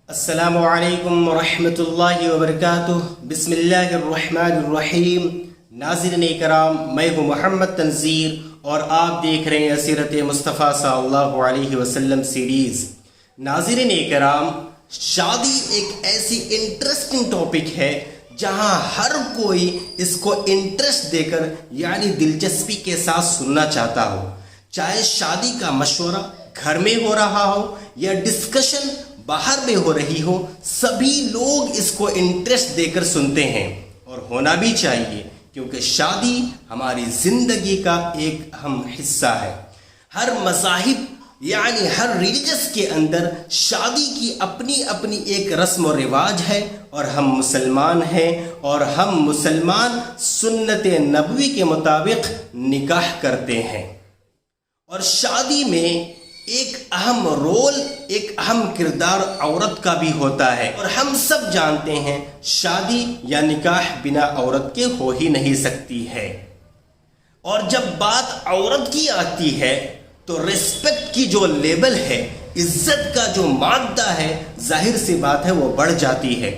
السلام علیکم ورحمۃ اللہ وبرکاتہ۔ بسم اللہ الرحمن الرحیم۔ ناظرین کرام، میں ہوں محمد تنذیر اور آپ دیکھ رہے ہیں سیرت مصطفیٰ صلی اللہ علیہ وسلم سیریز۔ ناظرین کرام، شادی ایک ایسی انٹرسٹنگ ٹاپک ہے جہاں ہر کوئی اس کو انٹرسٹ دے کر یعنی دلچسپی کے ساتھ سننا چاہتا ہو، چاہے شادی کا مشورہ گھر میں ہو رہا ہو یا ڈسکشن باہر میں ہو رہی ہو، سبھی لوگ اس کو انٹرسٹ دے کر سنتے ہیں اور ہونا بھی چاہیے، کیونکہ شادی ہماری زندگی کا ایک اہم حصہ ہے۔ ہر مذاہب یعنی ہر ریلیجس کے اندر شادی کی اپنی اپنی ایک رسم و رواج ہے، اور ہم مسلمان ہیں اور ہم مسلمان سنت نبوی کے مطابق نکاح کرتے ہیں۔ اور شادی میں ایک اہم رول، ایک اہم کردار عورت کا بھی ہوتا ہے، اور ہم سب جانتے ہیں شادی یا نکاح بنا عورت کے ہو ہی نہیں سکتی ہے۔ اور جب بات عورت کی آتی ہے تو ریسپیکٹ کی جو لیول ہے، عزت کا جو مادہ ہے، ظاہر سی بات ہے وہ بڑھ جاتی ہے۔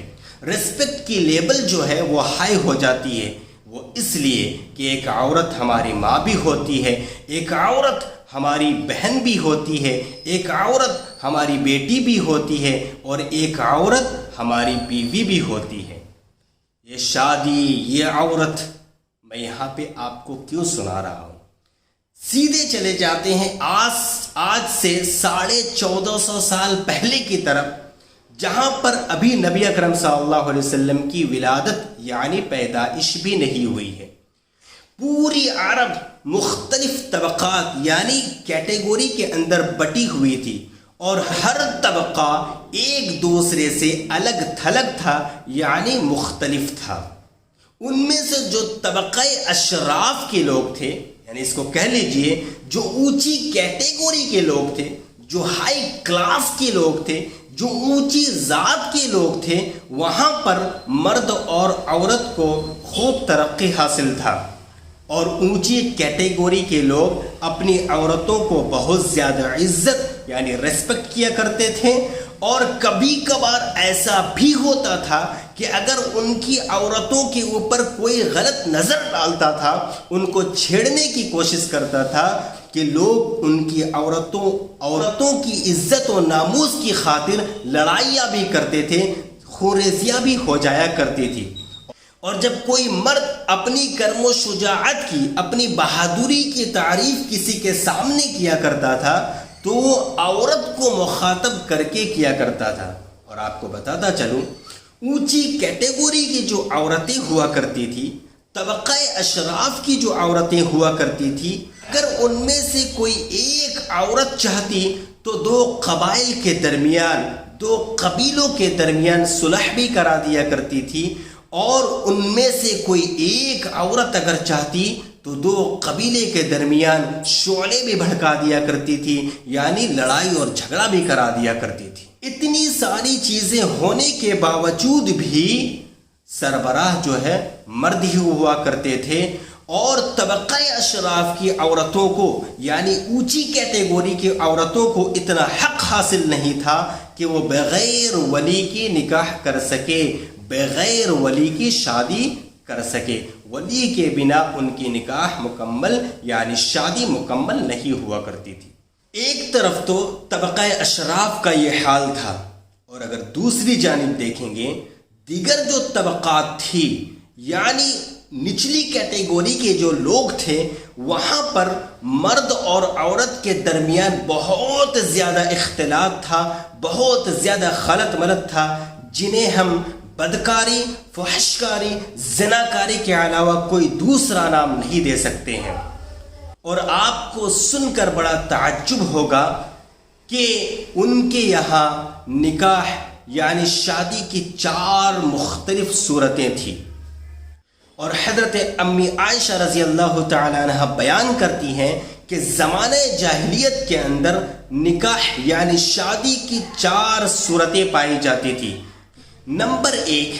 ریسپیکٹ کی لیول جو ہے وہ ہائی ہو جاتی ہے، وہ اس لیے کہ ایک عورت ہماری ماں بھی ہوتی ہے، ایک عورت ہماری بہن بھی ہوتی ہے، ایک عورت ہماری بیٹی بھی ہوتی ہے، اور ایک عورت ہماری بیوی بھی ہوتی ہے۔ یہ شادی، یہ عورت، میں یہاں پہ آپ کو کیوں سنا رہا ہوں؟ سیدھے چلے جاتے ہیں آج سے 1450 سال پہلے کی طرف، جہاں پر ابھی نبی اکرم صلی اللہ علیہ وسلم کی ولادت یعنی پیدائش بھی نہیں ہوئی ہے۔ پوری عرب مختلف طبقات یعنی کیٹیگوری کے اندر بٹی ہوئی تھی، اور ہر طبقہ ایک دوسرے سے الگ تھلگ تھا یعنی مختلف تھا۔ ان میں سے جو طبقہ اشراف کے لوگ تھے، یعنی اس کو کہہ لیجئے جو اونچی کیٹیگوری کے لوگ تھے، جو ہائی کلاس کے لوگ تھے، جو اونچی ذات کے لوگ تھے، وہاں پر مرد اور عورت کو خوب ترقی حاصل تھا، اور اونچی کیٹیگوری کے لوگ اپنی عورتوں کو بہت زیادہ عزت یعنی ریسپیکٹ کیا کرتے تھے۔ اور کبھی کبھار ایسا بھی ہوتا تھا کہ اگر ان کی عورتوں کے اوپر کوئی غلط نظر ڈالتا تھا، ان کو چھیڑنے کی کوشش کرتا تھا، کہ لوگ ان کی عورتوں کی عزت و ناموس کی خاطر لڑائیاں بھی کرتے تھے، خونریزیاں بھی ہو جایا کرتی تھی۔ اور جب کوئی مرد اپنی کرم و شجاعت کی، اپنی بہادری کی تعریف کسی کے سامنے کیا کرتا تھا تو وہ عورت کو مخاطب کر کے کیا کرتا تھا۔ اور آپ کو بتاتا چلوں، اونچی کیٹیگوری کی جو عورتیں ہوا کرتی تھی، طبقہ اشراف کی جو عورتیں ہوا کرتی تھی، اگر ان میں سے کوئی ایک عورت چاہتی تو دو قبائل کے درمیان، دو قبیلوں کے درمیان صلح بھی کرا دیا کرتی تھی، اور ان میں سے کوئی ایک عورت اگر چاہتی تو دو قبیلے کے درمیان شعلے بھی بھڑکا دیا کرتی تھی، یعنی لڑائی اور جھگڑا بھی کرا دیا کرتی تھی۔ اتنی ساری چیزیں ہونے کے باوجود بھی سربراہ جو ہے مرد ہی ہوا کرتے تھے، اور طبقہ اشراف کی عورتوں کو یعنی اونچی کیٹیگوری کی عورتوں کو اتنا حق حاصل نہیں تھا کہ وہ بغیر ولی کی نکاح کر سکے، بغیر ولی کی شادی کر سکے۔ ولی کے بنا ان کی نکاح مکمل یعنی شادی مکمل نہیں ہوا کرتی تھی۔ ایک طرف تو طبقہ اشراف کا یہ حال تھا، اور اگر دوسری جانب دیکھیں گے دیگر جو طبقات تھی یعنی نچلی کیٹیگوری کے جو لوگ تھے، وہاں پر مرد اور عورت کے درمیان بہت زیادہ اختلاط تھا، بہت زیادہ خلط ملط تھا، جنہیں ہم بدکاری، فحشکاری، زناکاری کے علاوہ کوئی دوسرا نام نہیں دے سکتے ہیں۔ اور آپ کو سن کر بڑا تعجب ہوگا کہ ان کے یہاں نکاح یعنی شادی کی 4 مختلف صورتیں تھیں، اور حضرت امی عائشہ رضی اللہ تعالی عنہ بیان کرتی ہیں کہ زمانہ جاہلیت کے اندر نکاح یعنی شادی کی 4 صورتیں پائی جاتی تھی۔ نمبر 1،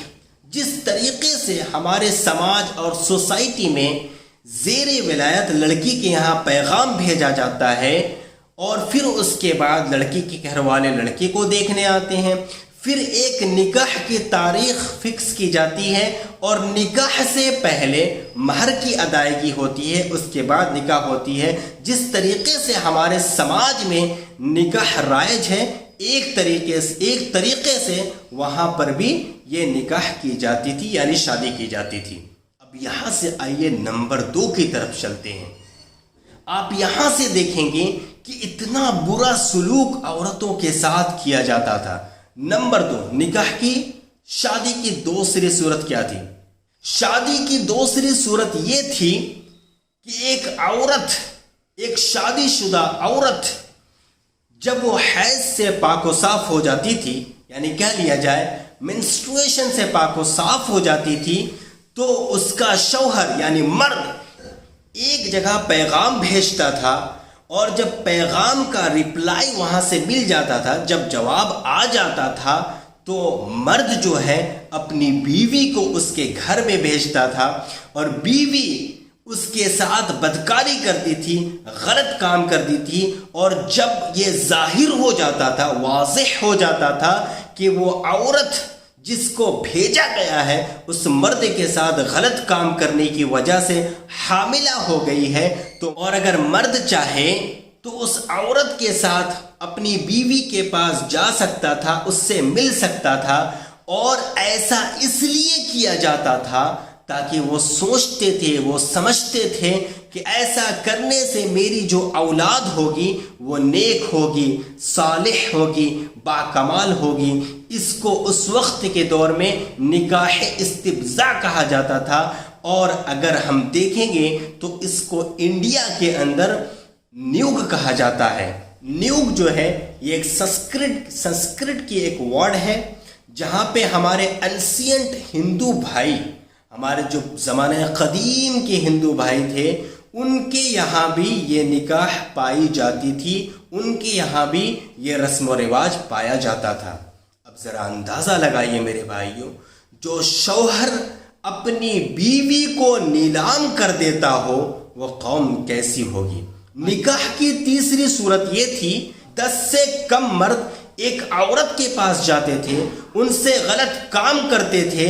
جس طریقے سے ہمارے سماج اور سوسائٹی میں زیر ولایت لڑکی کے یہاں پیغام بھیجا جاتا ہے، اور پھر اس کے بعد لڑکی کے گھر والے لڑکے کو دیکھنے آتے ہیں، پھر ایک نکاح کی تاریخ فکس کی جاتی ہے اور نکاح سے پہلے مہر کی ادائیگی ہوتی ہے، اس کے بعد نکاح ہوتی ہے۔ جس طریقے سے ہمارے سماج میں نکاح رائج ہے، ایک طریقے سے وہاں پر بھی یہ نکاح کی جاتی تھی، یعنی شادی کی جاتی تھی۔ اب یہاں سے آئیے نمبر 2 کی طرف چلتے ہیں۔ آپ یہاں سے دیکھیں گے کہ اتنا برا سلوک عورتوں کے ساتھ کیا جاتا تھا۔ نمبر 2، نکاح کی شادی کی دوسری صورت کیا تھی؟ شادی کی دوسری صورت یہ تھی کہ ایک شادی شدہ عورت جب وہ حیض سے پاک و صاف ہو جاتی تھی، یعنی کہہ لیا جائے منسٹریشن سے پاک و صاف ہو جاتی تھی، تو اس کا شوہر یعنی مرد ایک جگہ پیغام بھیجتا تھا، اور جب پیغام کا ریپلائی وہاں سے مل جاتا تھا، جب جواب آ جاتا تھا، تو مرد جو ہے اپنی بیوی کو اس کے گھر میں بھیجتا تھا، اور بیوی اس کے ساتھ بدکاری کرتی تھی، غلط کام کرتی تھی، اور جب یہ ظاہر ہو جاتا تھا، واضح ہو جاتا تھا کہ وہ عورت جس کو بھیجا گیا ہے اس مرد کے ساتھ غلط کام کرنے کی وجہ سے حاملہ ہو گئی ہے، تو اور اگر مرد چاہے تو اس عورت کے ساتھ اپنی بیوی کے پاس جا سکتا تھا، اس سے مل سکتا تھا، اور ایسا اس لیے کیا جاتا تھا تاکہ وہ سوچتے تھے، وہ سمجھتے تھے کہ ایسا کرنے سے میری جو اولاد ہوگی وہ نیک ہوگی، صالح ہوگی، باکمال ہوگی۔ اس کو اس وقت کے دور میں نکاح استبزاء کہا جاتا تھا، اور اگر ہم دیکھیں گے تو اس کو انڈیا کے اندر نیوگ کہا جاتا ہے۔ نیوگ جو ہے یہ ایک سنسکرت کی ایک ورڈ ہے، جہاں پہ ہمارے انسینٹ ہندو بھائی، ہمارے جو زمانے قدیم کے ہندو بھائی تھے، ان کے یہاں بھی یہ نکاح پائی جاتی تھی، ان کے یہاں بھی یہ رسم و رواج پایا جاتا تھا۔ اب ذرا اندازہ لگائیے میرے بھائیوں، جو شوہر اپنی بیوی کو نیلام کر دیتا ہو وہ قوم کیسی ہوگی۔ نکاح کی تیسری صورت یہ تھی، 10 سے کم مرد ایک عورت کے پاس جاتے تھے، ان سے غلط کام کرتے تھے،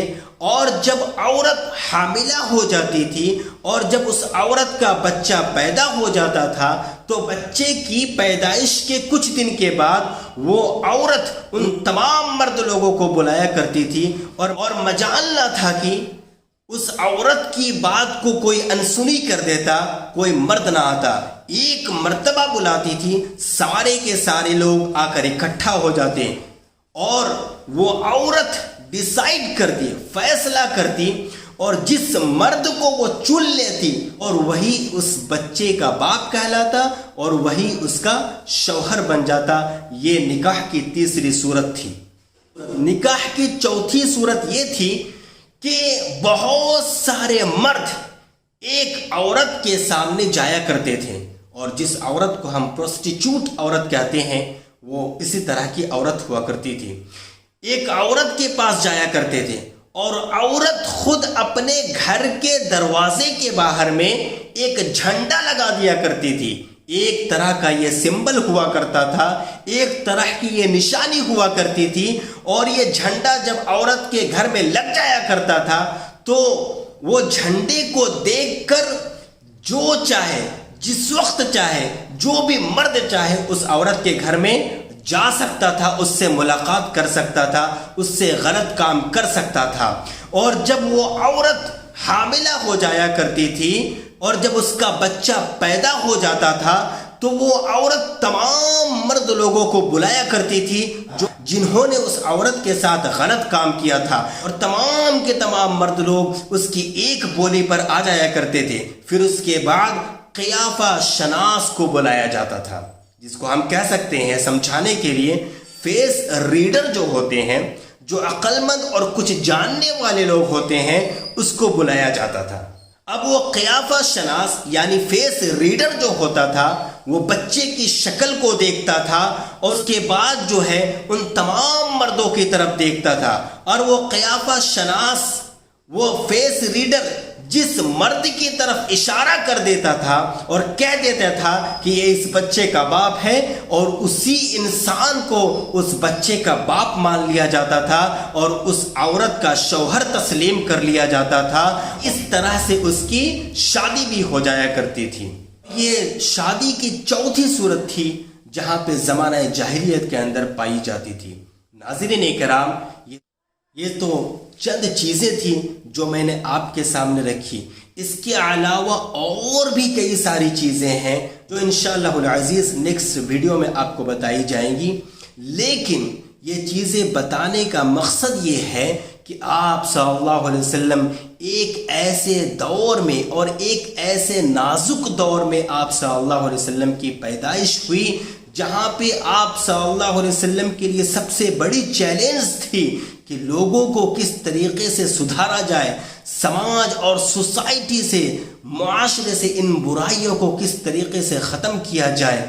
اور جب عورت حاملہ ہو جاتی تھی اور جب اس عورت کا بچہ پیدا ہو جاتا تھا، تو بچے کی پیدائش کے کچھ دن کے بعد وہ عورت ان تمام مرد لوگوں کو بلایا کرتی تھی، اور مجال نہ تھا کہ اس عورت کی بات کو کوئی انسنی کر دیتا، کوئی مرد نہ آتا۔ ایک مرتبہ بلاتی تھی، سارے کے سارے لوگ آ کر اکٹھا ہو جاتے، اور وہ عورت ڈیسائیڈ کرتی، فیصلہ کرتی، اور جس مرد کو وہ چن لیتی اور وہی اس بچے کا باپ کہلاتا اور وہی اس کا شوہر بن جاتا۔ یہ نکاح کی تیسری صورت تھی۔ نکاح کی چوتھی صورت یہ تھی کہ بہت سارے مرد ایک عورت کے سامنے جایا کرتے تھے، اور جس عورت کو ہم پروسٹیچیوٹ عورت کہتے ہیں وہ اسی طرح کی عورت ہوا کرتی تھی۔ ایک عورت کے پاس جایا کرتے تھے، اور عورت خود اپنے گھر کے دروازے کے باہر میں ایک جھنڈا لگا دیا کرتی تھی۔ ایک طرح کا یہ سمبل ہوا کرتا تھا، ایک طرح کی یہ نشانی ہوا کرتی تھی، اور یہ جھنڈا جب عورت کے گھر میں لگ جایا کرتا تھا تو وہ جھنڈے کو دیکھ کر جو چاہے، جس وقت چاہے، جو بھی مرد چاہے اس عورت کے گھر میں جا سکتا تھا، اس سے ملاقات کر سکتا تھا، اس سے غلط کام کر سکتا تھا۔ اور جب وہ عورت حاملہ ہو جایا کرتی تھی اور جب اس کا بچہ پیدا ہو جاتا تھا تو وہ عورت تمام مرد لوگوں کو بلایا کرتی تھی جنہوں نے اس عورت کے ساتھ غلط کام کیا تھا، اور تمام کے تمام مرد لوگ اس کی ایک بولی پر آ جایا کرتے تھے۔ پھر اس کے بعد قیافہ شناس کو بلایا جاتا تھا، جس کو ہم کہہ سکتے ہیں سمجھانے کے لیے فیس ریڈر جو ہوتے ہیں، جو عقل مند اور کچھ جاننے والے لوگ ہوتے ہیں، اس کو بلایا جاتا تھا۔ اب وہ قیافہ شناس یعنی فیس ریڈر جو ہوتا تھا وہ بچے کی شکل کو دیکھتا تھا، اور اس کے بعد جو ہے ان تمام مردوں کی طرف دیکھتا تھا، اور وہ قیافہ شناس، وہ فیس ریڈر جس مرد کی طرف اشارہ کر دیتا تھا اور کہہ دیتا تھا کہ یہ اس بچے کا باپ ہے، اور اسی انسان کو اس بچے کا باپ مان لیا جاتا تھا اور اس عورت کا شوہر تسلیم کر لیا جاتا تھا۔ اس طرح سے اس کی شادی بھی ہو جایا کرتی تھی۔ یہ شادی کی چوتھی صورت تھی جہاں پہ زمانہ جاہلیت کے اندر پائی جاتی تھی۔ ناظرین کرام، یہ تو چند چیزیں تھیں جو میں نے آپ کے سامنے رکھی۔ اس کے علاوہ اور بھی کئی ساری چیزیں ہیں جو انشاءاللہ العزیز نیکسٹ ویڈیو میں آپ کو بتائی جائیں گی، لیکن یہ چیزیں بتانے کا مقصد یہ ہے کہ آپ صلی اللہ علیہ وسلم ایک ایسے دور میں اور ایک ایسے نازک دور میں آپ صلی اللہ علیہ وسلم کی پیدائش ہوئی جہاں پہ آپ صلی اللہ علیہ وسلم کے لیے سب سے بڑی چیلنج تھی کہ لوگوں کو کس طریقے سے سدھارا جائے، سماج اور سوسائٹی سے، معاشرے سے ان برائیوں کو کس طریقے سے ختم کیا جائے۔